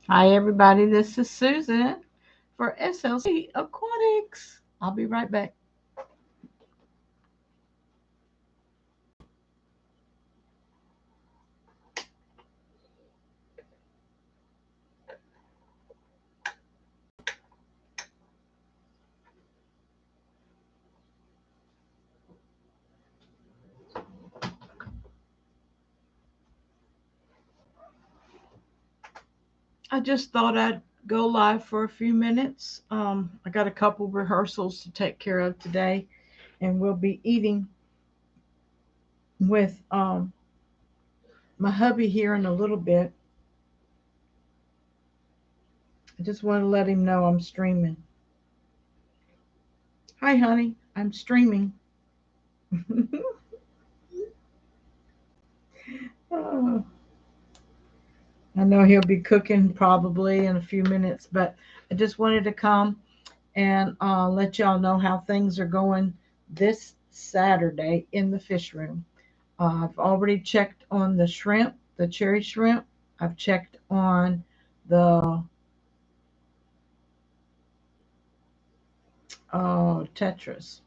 Hi, everybody. This is Susan for SLC Aquatics. I'll be right back. I just thought I'd go live for a few minutes. I got a couple rehearsals to take care of today, and we'll be eating with my hubby here in a little bit. I just want to let him know I'm streaming. Hi, honey. I'm streaming. Oh, I know he'll be cooking probably in a few minutes, but I just wanted to come and let y'all know how things are going this Saturday in the fish room. I've already checked on the shrimp, the cherry shrimp. I've checked on the tetras.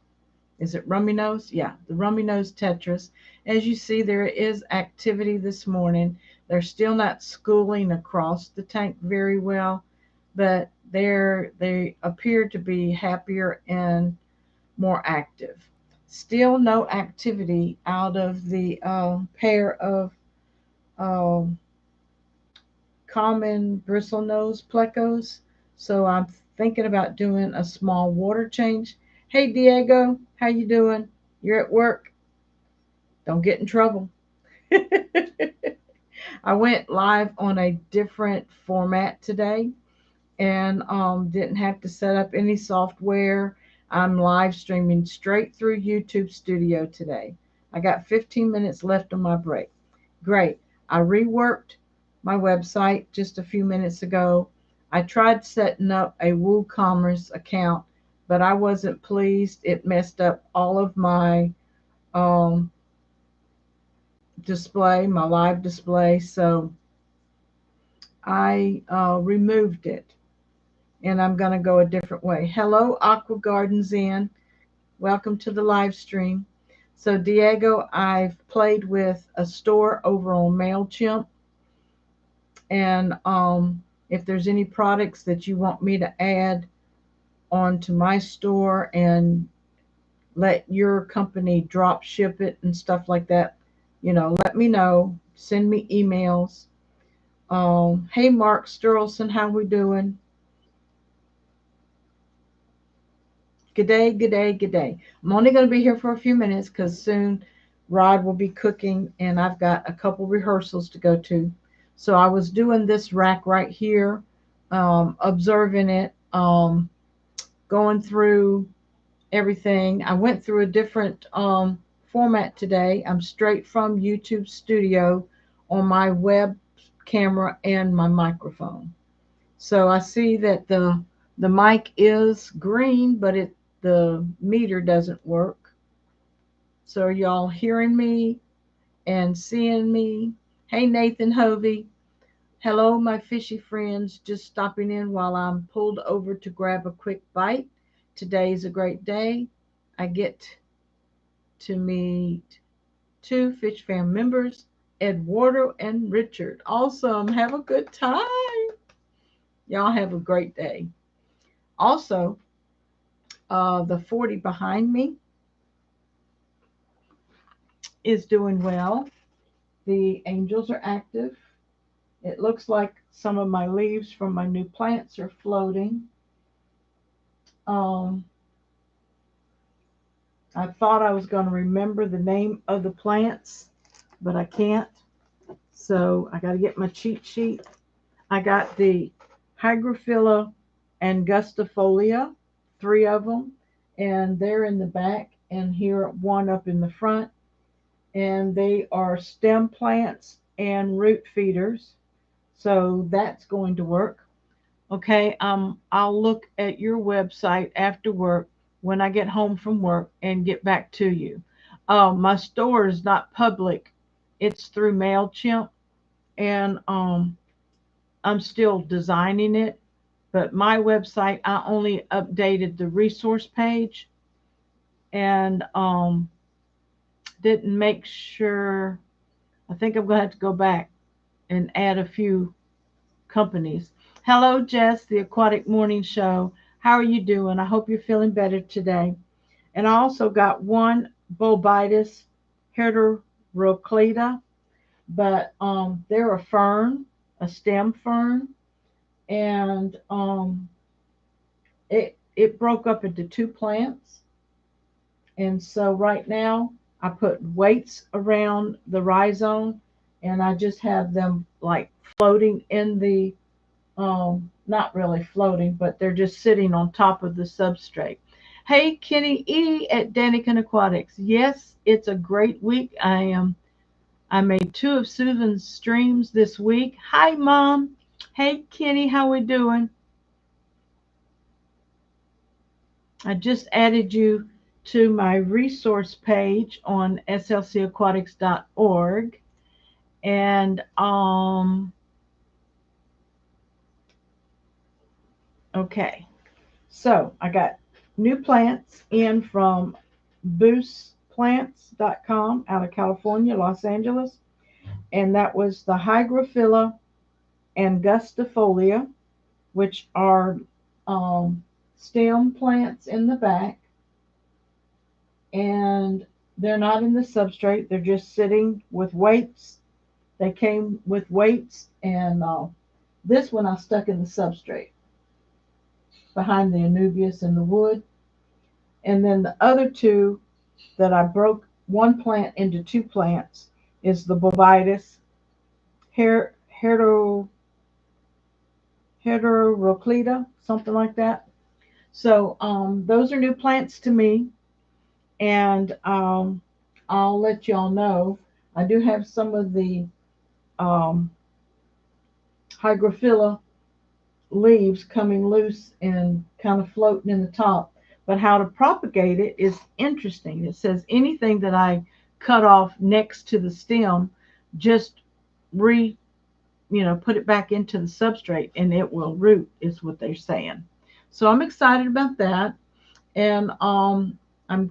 Is it rummy nose? Yeah, the rummy nose tetras. As you see, there is activity this morning. They're still not schooling across the tank very well, but they appear to be happier and more active. Still no activity out of the pair of uh, common bristlenose plecos. So I'm thinking about doing a small water change. Hey Diego, how you doing? You're at work. Don't get in trouble. I went live on a different format today and didn't have to set up any software. I'm live streaming straight through YouTube Studio today. I got 15 minutes left on my break. Great. I reworked my website just a few minutes ago. I tried setting up a WooCommerce account, but I wasn't pleased. It messed up all of my um, display, my live display. So I removed it and I'm going to go a different way. Hello, Aqua Gardens Inn. Welcome to the live stream. So, Diego, I've played with a store over on MailChimp. And if there's any products that you want me to add onto my store and let your company drop ship it and stuff like that, let me know. Send me emails. Hey, Mark Sterlson, how we doing? Good day, good day, good day. I'm only going to be here for a few minutes because soon Rod will be cooking and I've got a couple rehearsals to go to. So I was doing this rack right here, observing it, going through everything. I went through a different format today. I'm straight from YouTube Studio on my web camera and my microphone. So I see that the mic is green, but the meter doesn't work. So are y'all hearing me and seeing me? Hey Nathan Hovey. Hello my fishy friends, just stopping in while I'm pulled over to grab a quick bite. Today's a great day. I get to meet two Fish Fam members, Eduardo and Richard. Awesome. Have a good time. Y'all have a great day. Also, the 40 behind me is doing well. The angels are active. It looks like some of my leaves from my new plants are floating. Um, I thought I was going to remember the name of the plants, but I can't. So I got to get my cheat sheet. I got the Hygrophila angustifolia, three of them, and they're in the back, and here one up in the front. And they are stem plants and root feeders. So that's going to work. Okay, I'll look at your website after work when I get home from work and get back to you. My store is not public; it's through Mailchimp, and I'm still designing it, but my website, I only updated the resource page and didn't make sure. I think I'm going to have to go back and add a few companies. Hello, Jess, the Aquatic Morning Show. How are you doing? I hope you're feeling better today. And I also got one Bobitis heteroclita, but they're a fern, a stem fern, and it broke up into two plants. And so right now I put weights around the rhizome, and I just have them like floating in the not really floating, but they're just sitting on top of the substrate. Hey, Kenny E at Daniken Aquatics. Yes, it's a great week. I made two of Susan's streams this week. Hi, Mom. Hey, Kenny, how we doing? I just added you to my resource page on slc-aquatics.org. And okay. So I got new plants in from boostplants.com out of California, Los Angeles. And that was the Hygrophila angustifolia, which are um, stem plants in the back. And they're not in the substrate, they're just sitting with weights. They came with weights, and this one I stuck in the substrate behind the anubias and the wood. And then the other two that I broke one plant into two plants is the bovitis her, heteroclita, something like that. So those are new plants to me, and I'll let y'all know. I do have some of the um, hygrophila leaves coming loose and kind of floating in the top. But how to propagate it is interesting. It says anything that I cut off next to the stem, just re put it back into the substrate and it will root, is what they're saying. So I'm excited about that. And I'm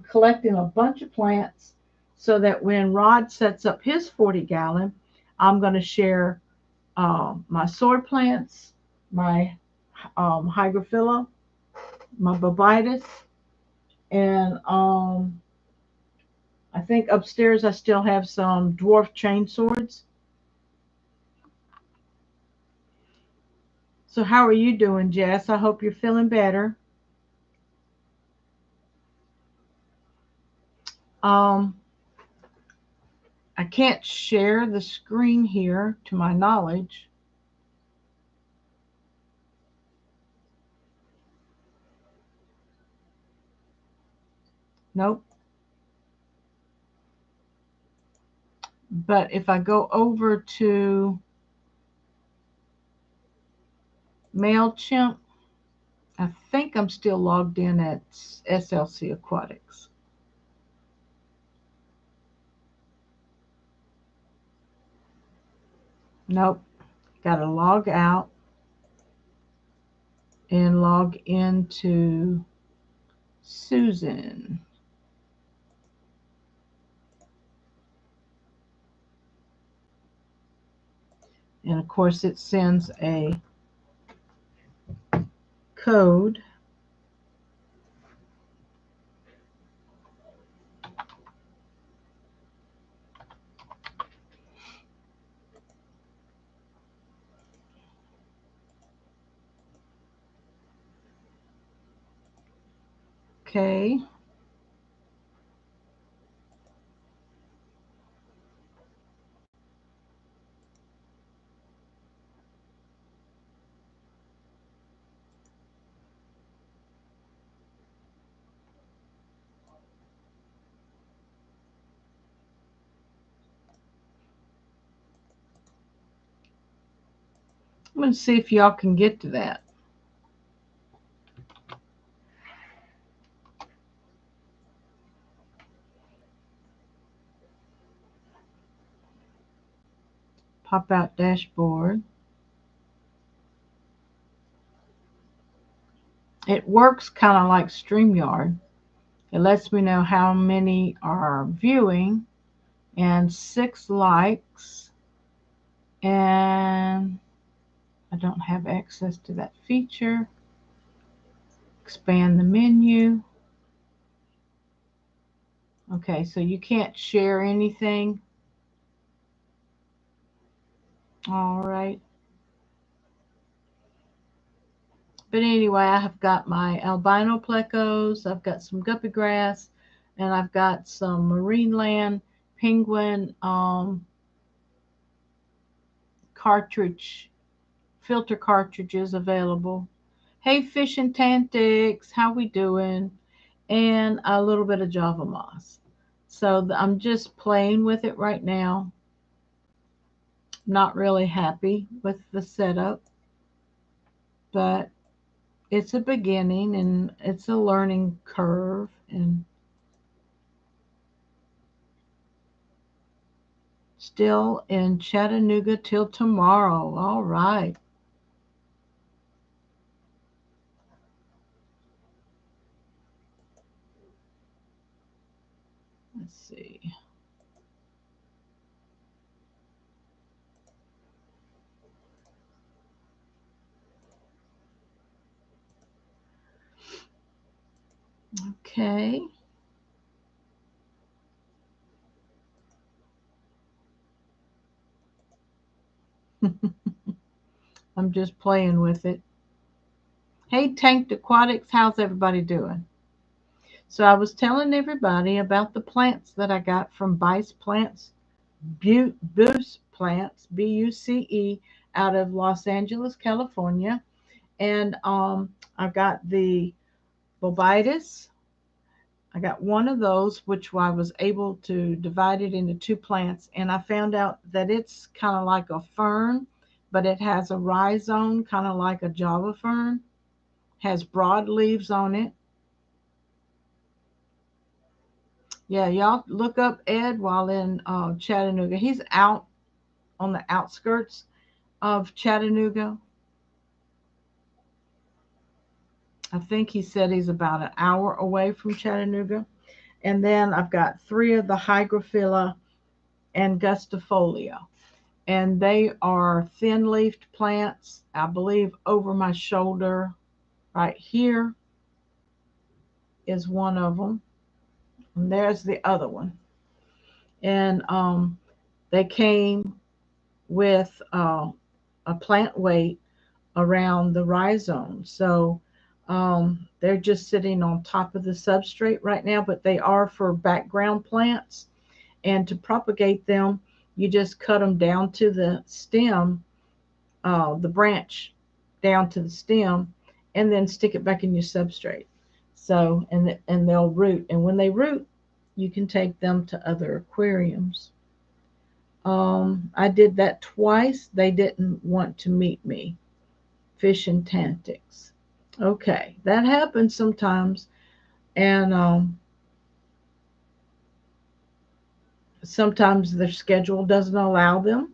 collecting a bunch of plants so that when Rod sets up his 40-gallon, I'm going to share my sword plants, my hygrophila, my bobitis, and I think upstairs I still have some dwarf chain swords. So how are you doing, Jess? I hope you're feeling better. Um, I can't share the screen here to my knowledge. Nope. But if I go over to MailChimp, I think I'm still logged in at SLC Aquatics. Nope. Got to log out and log into Susan. And of course, it sends a code. Okay. I'm going to see if y'all can get to that. Pop out dashboard. It works kind of like StreamYard. It lets me know how many are viewing and 6 likes. And I don't have access to that feature. Expand the menu. Okay, so you can't share anything. All right. But anyway, I have got my albino plecos, I've got some guppy grass, and I've got some marine land penguin cartridge filter cartridges available. Hey, Fish and Tantics, how we doing? And a little bit of Java moss. So I'm just playing with it right now. Not really happy with the setup, but it's a beginning and it's a learning curve. And still in Chattanooga till tomorrow. All right. Let's see. Okay. I'm just playing with it. Hey, Tanked Aquatics, how's everybody doing? So I was telling everybody about the plants that I got from Bice Plants, Buce Plants, Buce, out of Los Angeles, California. And I got the bobitis. I got one of those, which I was able to divide it into 2 plants. And I found out that it's kind of like a fern, but it has a rhizome, kind of like a Java fern, has broad leaves on it. Yeah, y'all look up Ed while in Chattanooga. He's out on the outskirts of Chattanooga. I think he said he's about an hour away from Chattanooga. And then I've got 3 of the Hygrophila angustifolia. And they are thin leafed plants, I believe, over my shoulder. Right here is one of them. And there's the other one. And they came with a plant weight around the rhizome. So they're just sitting on top of the substrate right now, but they are for background plants. And to propagate them, you just cut them down to the stem, the branch down to the stem, and then stick it back in your substrate. So, and they'll root. And when they root, you can take them to other aquariums. I did that twice. They didn't want to meet me. Fish and Tantics. Okay, that happens sometimes, and sometimes their schedule doesn't allow them.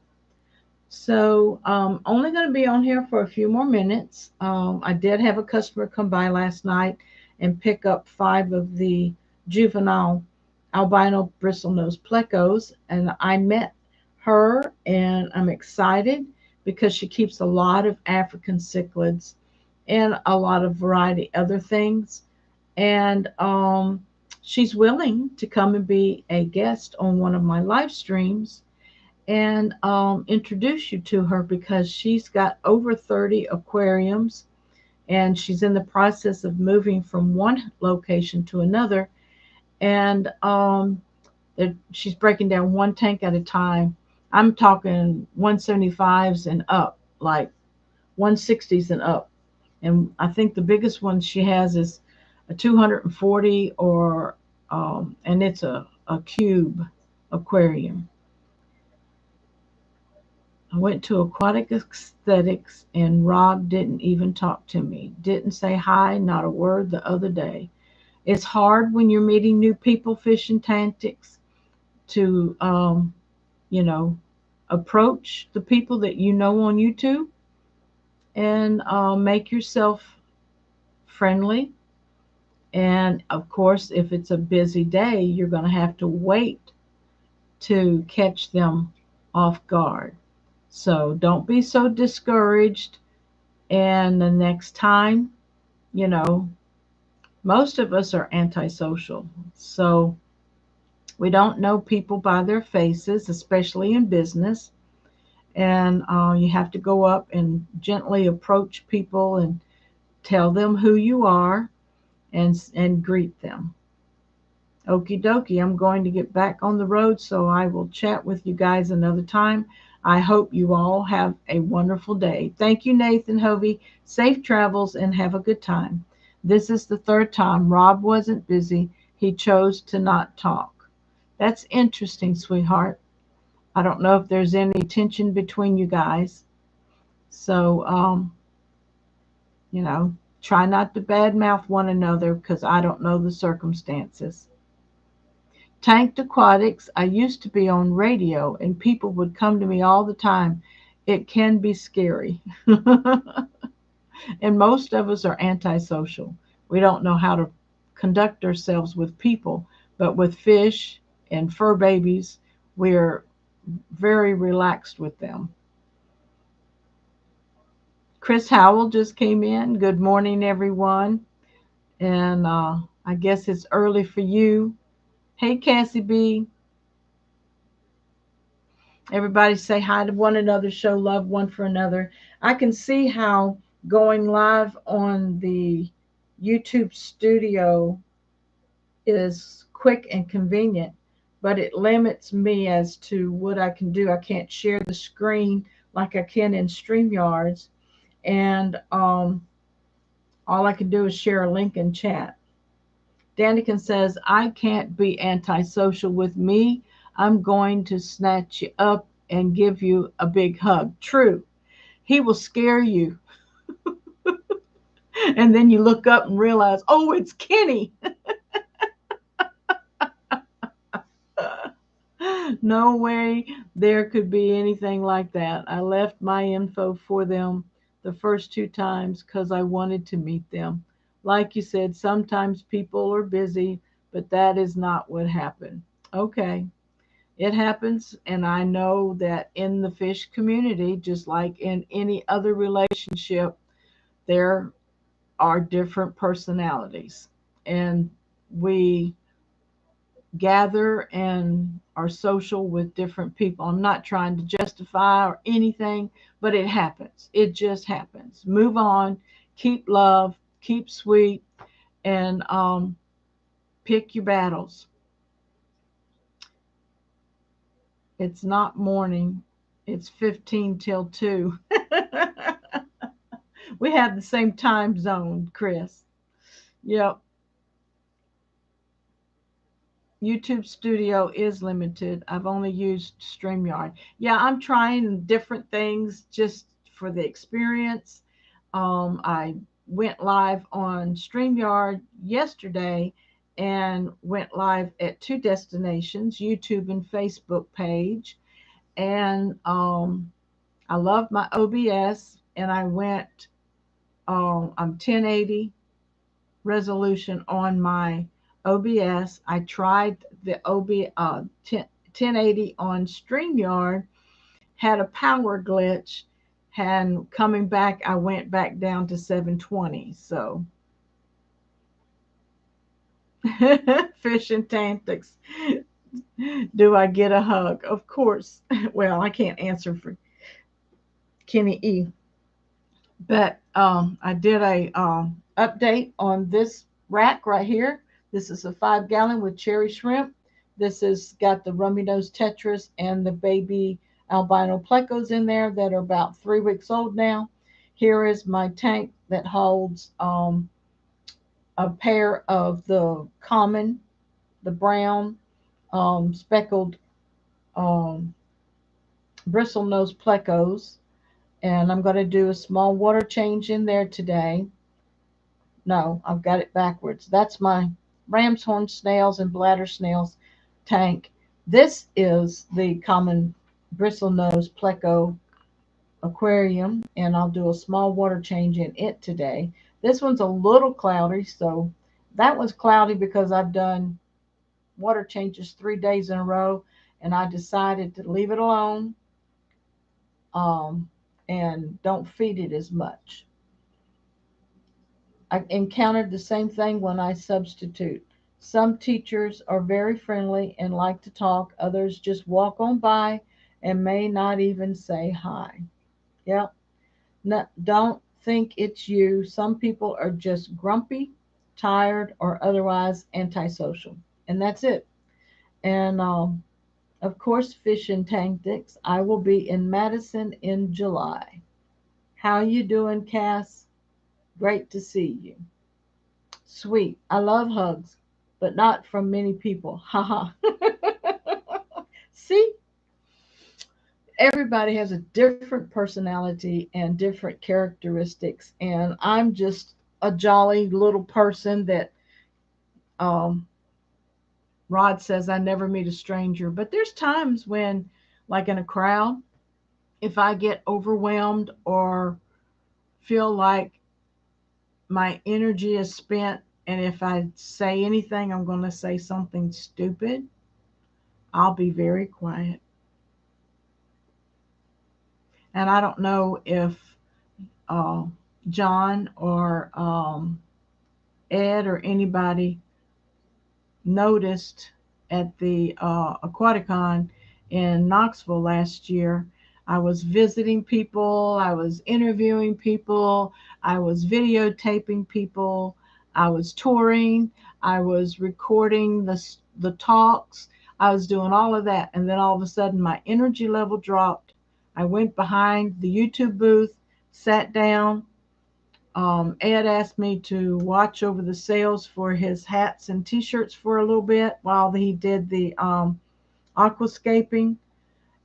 So only going to be on here for a few more minutes. I did have a customer come by last night and pick up 5 of the juvenile albino bristlenose plecos, and I met her, and I'm excited because she keeps a lot of African cichlids and a lot of variety other things. And she's willing to come and be a guest on one of my live streams and introduce you to her because she's got over 30 aquariums and she's in the process of moving from one location to another. And she's breaking down one tank at a time. I'm talking 175s and up, like 160s and up. And I think the biggest one she has is a 240 or, and it's a cube aquarium. I went to Aquatic Aesthetics and Rob didn't even talk to me. Didn't say hi, not a word the other day. It's hard when you're meeting new people, Fish and Tantics, to, you know, approach the people that you know on YouTube and make yourself friendly. And of course, if it's a busy day, you're going to have to wait to catch them off guard. So don't be so discouraged. And the next time, you know, most of us are antisocial. So we don't know people by their faces, especially in business. And you have to go up and gently approach people and tell them who you are and greet them. Okie dokie, I'm going to get back on the road, so I will chat with you guys another time. I hope you all have a wonderful day. Thank you, Nathan Hovey. Safe travels and have a good time. This is the third time Rob wasn't busy. He chose to not talk. That's interesting, sweetheart. I don't know if there's any tension between you guys. So, you know, try not to badmouth one another because I don't know the circumstances. Tanked Aquatics, I used to be on radio and people would come to me all the time. It can be scary. And most of us are antisocial. We don't know how to conduct ourselves with people, but with fish and fur babies, we're very relaxed with them. Chris Howell just came in. Good morning, everyone. And I guess it's early for you. Hey, Cassie B. Everybody say hi to one another, show love one for another. I can see how going live on the YouTube studio is quick and convenient, but it limits me as to what I can do. I can't share the screen like I can in StreamYards, and all I can do is share a link in chat. Daniken says, I can't be antisocial with me. I'm going to snatch you up and give you a big hug. True. He will scare you. And then you look up and realize, oh, it's Kenny. No way there could be anything like that. I left my info for them the first two times because I wanted to meet them. Like you said, sometimes people are busy, but that is not what happened. Okay. It happens, and I know that in the fish community, just like in any other relationship, there are different personalities. And we gather and are social with different people. I'm not trying to justify or anything, but it happens. It just happens. Move on, keep love, keep sweet, and pick your battles. It's not morning, it's 15 till 2. We have the same time zone, Chris. Yep. YouTube Studio is limited. I've only used StreamYard. Yeah, I'm trying different things just for the experience. I went live on StreamYard yesterday and went live at two destinations, YouTube and Facebook page. And I love my OBS, and I went, I'm 1080 resolution on my OBS. I tried the 1080 on StreamYard, had a power glitch, and coming back, I went back down to 720. So, fish and tantics. Do I get a hug? Of course. Well, I can't answer for Kenny E. But I did a update on this rack right here. This is a 5 gallon with cherry shrimp. This has got the rummy nose tetras and the baby albino plecos in there that are about 3 weeks old now. Here is my tank that holds a pair of the common, the brown speckled um, bristle nose plecos. And I'm going to do a small water change in there today. No, I've got it backwards. That's my ram's horn snails and bladder snails tank. This is the common bristle nose pleco aquarium, and I'll do a small water change in it today. This one's a little cloudy, so that one's cloudy because I've done water changes 3 days in a row, and I decided to leave it alone, um, and don't feed it as much. I encountered the same thing when I substitute. Some teachers are very friendly and like to talk, others just walk on by and may not even say hi. Yep. No, don't think it's you. Some people are just grumpy, tired, or otherwise antisocial. And that's it. And of course, fish and tactics. I will be in Madison in July. How you doing, Cass? Great to see you. Sweet. I love hugs, but not from many people. Haha. See, everybody has a different personality and different characteristics, and I'm just a jolly little person that um, Rod says I never meet a stranger. But there's times when, like in a crowd, if I get overwhelmed or feel like my energy is spent, and if I say anything, I'm going to say something stupid, I'll be very quiet. And I don't know if uh, John or Ed or anybody noticed at the Aquaticon in Knoxville last year. I was visiting people, I was interviewing people, I was videotaping people, I was touring, I was recording the talks, I was doing all of that. And then all of a sudden, my energy level dropped. I went behind the YouTube booth, sat down. Ed asked me to watch over the sales for his hats and t-shirts for a little bit while he did the aquascaping.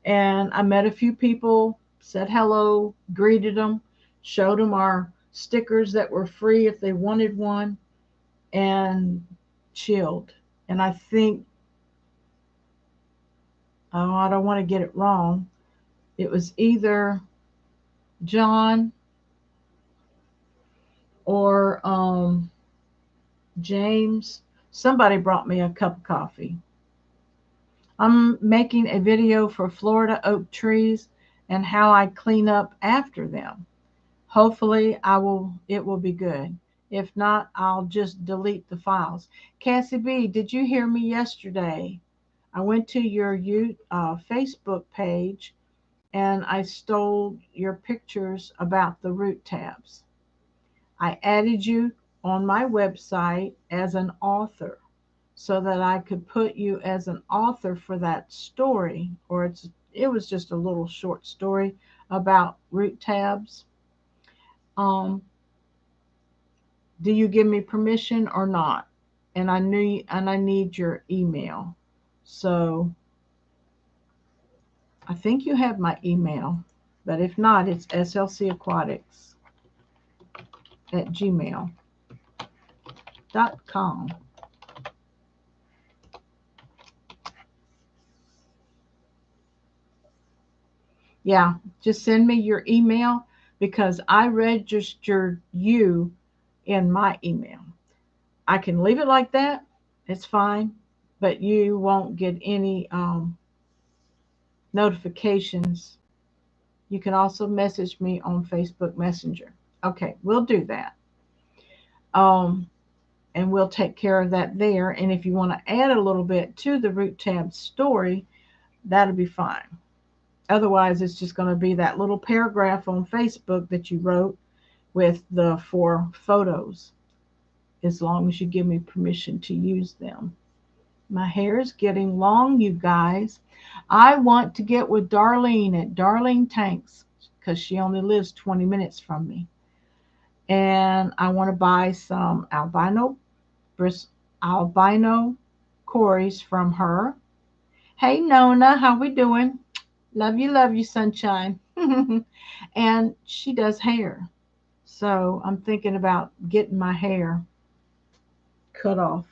And I met a few people, said hello, greeted them, showed them our stickers that were free if they wanted one, and chilled. And I think, oh, I don't want to get it wrong, it was either John or James. Somebody brought me a cup of coffee. I'm making a video for Florida oak trees and how I clean up after them. Hopefully it will be good. If not, I'll just delete the files. Cassie B, did you hear me yesterday? I went to your Facebook page and I stole your pictures about the root tabs. I added you on my website as an author so that I could put you as an author for that story, or it was just a little short story about root tabs. Um, do you give me permission or not? And I need your email. So I think you have my email, but if not, it's slc-aquatics at gmail.com. Yeah, just send me your email because I registered you in my email. I can leave it like that, it's fine, but you won't get any notifications. You can also message me on Facebook Messenger. Okay, we'll do that. Um, and we'll take care of that there. And if you want to add a little bit to the root tab story, that'll be fine. Otherwise, it's just going to be that little paragraph on Facebook that you wrote with the 4 photos, as long as you give me permission to use them. My hair is getting long, you guys. I want to get with Darlene at Darlene Tanks because she only lives 20 minutes from me. And I want to buy some albino cories from her. Hey Nona, how we doing? Love you, sunshine. And she does hair. So I'm thinking about getting my hair cut off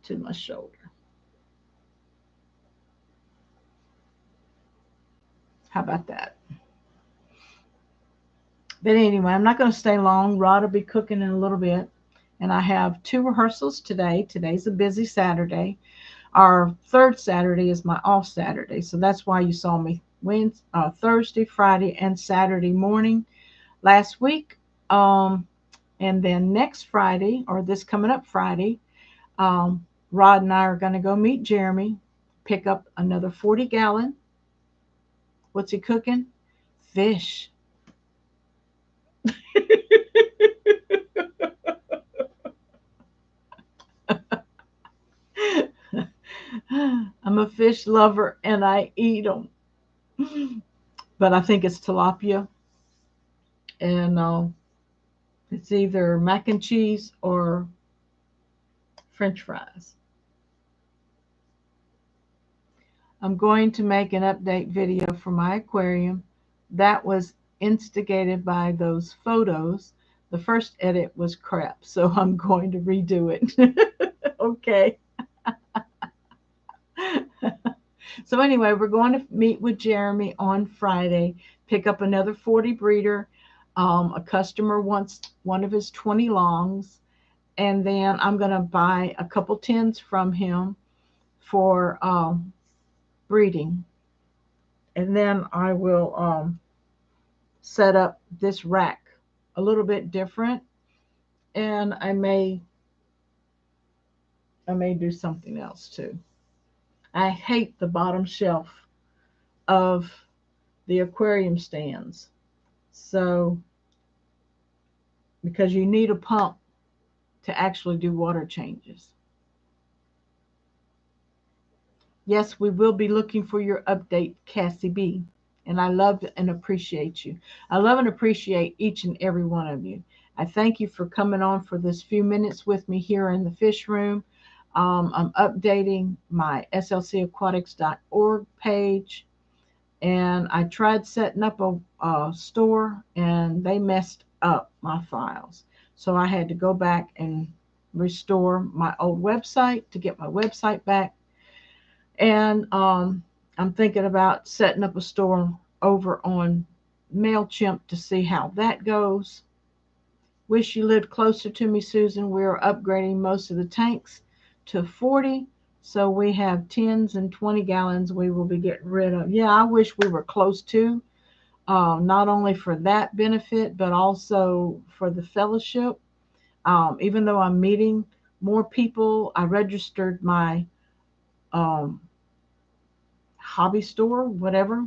to my shoulder. How about that? But anyway, I'm not going to stay long. Rod will be cooking in a little bit. And I have two rehearsals today. Today's a busy Saturday. Our third Saturday is my off Saturday. So that's why you saw me Thursday, Friday, and Saturday morning last week. And then next Friday, or this coming up Friday, Rod and I are going to go meet Jeremy, pick up another 40-gallon. What's he cooking? Fish. I'm a fish lover and I eat them. But I think it's tilapia. And it's either mac and cheese or French fries. I'm going to make an update video for my aquarium. That was instigated by those photos. The first edit was crap, so I'm going to redo it. Okay. So anyway, we're going to meet with Jeremy on Friday, pick up another 40 breeder. A customer wants one of his 20 longs, and then I'm going to buy a couple tins from him for breeding. And then I will set up this rack a little bit different, and I may do something else too. I hate the bottom shelf of the aquarium stands. So, because you need a pump to actually do water changes. Yes, we will be looking for your update, Cassie B. And I love and appreciate you. I love and appreciate each and every one of you. I thank you for coming on for this few minutes with me here in the fish room. I'm updating my slc-aquatics.org page. And I tried setting up a store and they messed up my files. So I had to go back and restore my old website to get my website back. And I'm thinking about setting up a store over on MailChimp to see how that goes. Wish you lived closer to me, Susan. We're upgrading most of the tanks to 40. So we have 10s and 20 gallons we will be getting rid of. Yeah, I wish we were close to, not only for that benefit, but also for the fellowship. Even though I'm meeting more people, I registered my um, hobby store, whatever,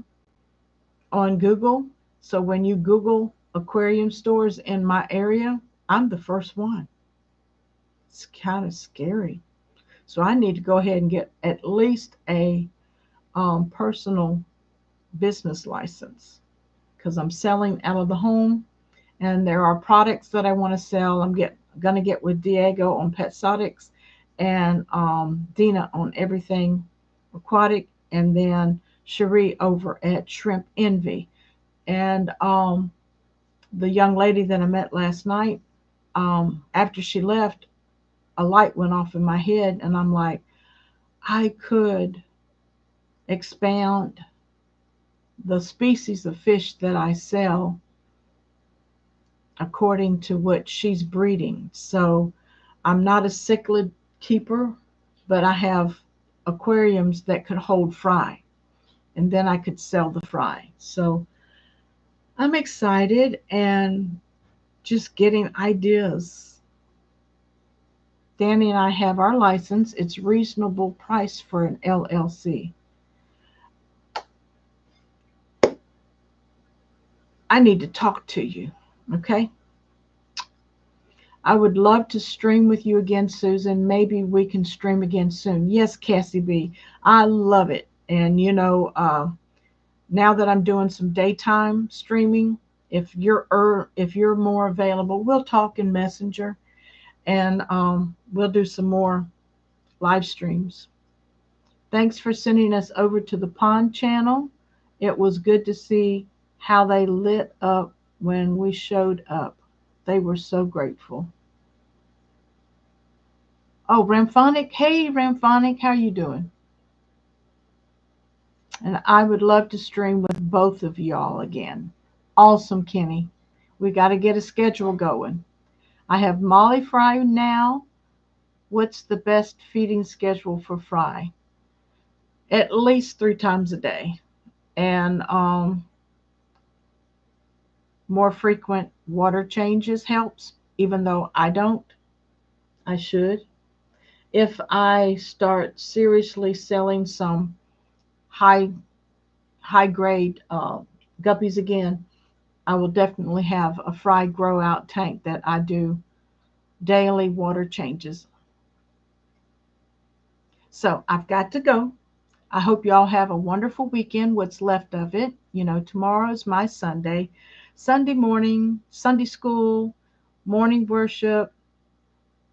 on Google. So when you Google aquarium stores in my area, I'm the first one. It's kind of scary. So I need to go ahead and get at least a personal business license because I'm selling out of the home and there are products that I want to sell. I'm going to get with Diego on Petsotics and Dina on everything aquatic, and then Cherie over at Shrimp Envy. And the young lady that I met last night, after she left, a light went off in my head, and I'm like, I could expand the species of fish that I sell according to what she's breeding. So I'm not a cichlid keeper, but I have aquariums that could hold fry, and then I could sell the fry. So I'm excited and just getting ideas. Danny and I have our license. It's reasonable price for an LLC. I need to talk to you, okay? I would love to stream with you again, Susan. Maybe we can stream again soon. Yes, Cassie B. I love it. And now that I'm doing some daytime streaming, if you're more available, we'll talk in Messenger, and we'll do some more live streams. Thanks for sending us over to the pond channel. It was good to see how they lit up when we showed up. They were so grateful. Oh, Ramphonic. Hey, Ramphonic, how you doing? And I would love to stream with both of y'all again. Awesome, Kenny. We got to get a schedule going. I have Molly Fry now. What's the best feeding schedule for Fry? At least 3 times a day. And more frequent water changes helps, even though I don't. I should. If I start seriously selling some high high grade guppies again, I will definitely have a Fry grow out tank that I do daily water changes. So I've got to go. I hope y'all have a wonderful weekend, what's left of it. Tomorrow is my Sunday. Sunday morning, Sunday school, morning worship,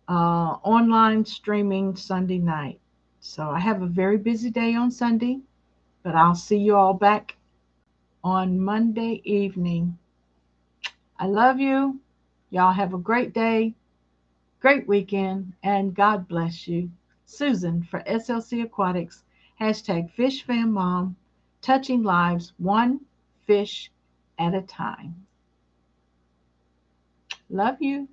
online streaming Sunday night. So I have a very busy day on Sunday, but I'll see you all back on Monday evening. I love you. Y'all have a great day, great weekend, and God bless you. Susan for SLC Aquatics, hashtag FishFamMom, touching lives one fish at a time. Love you.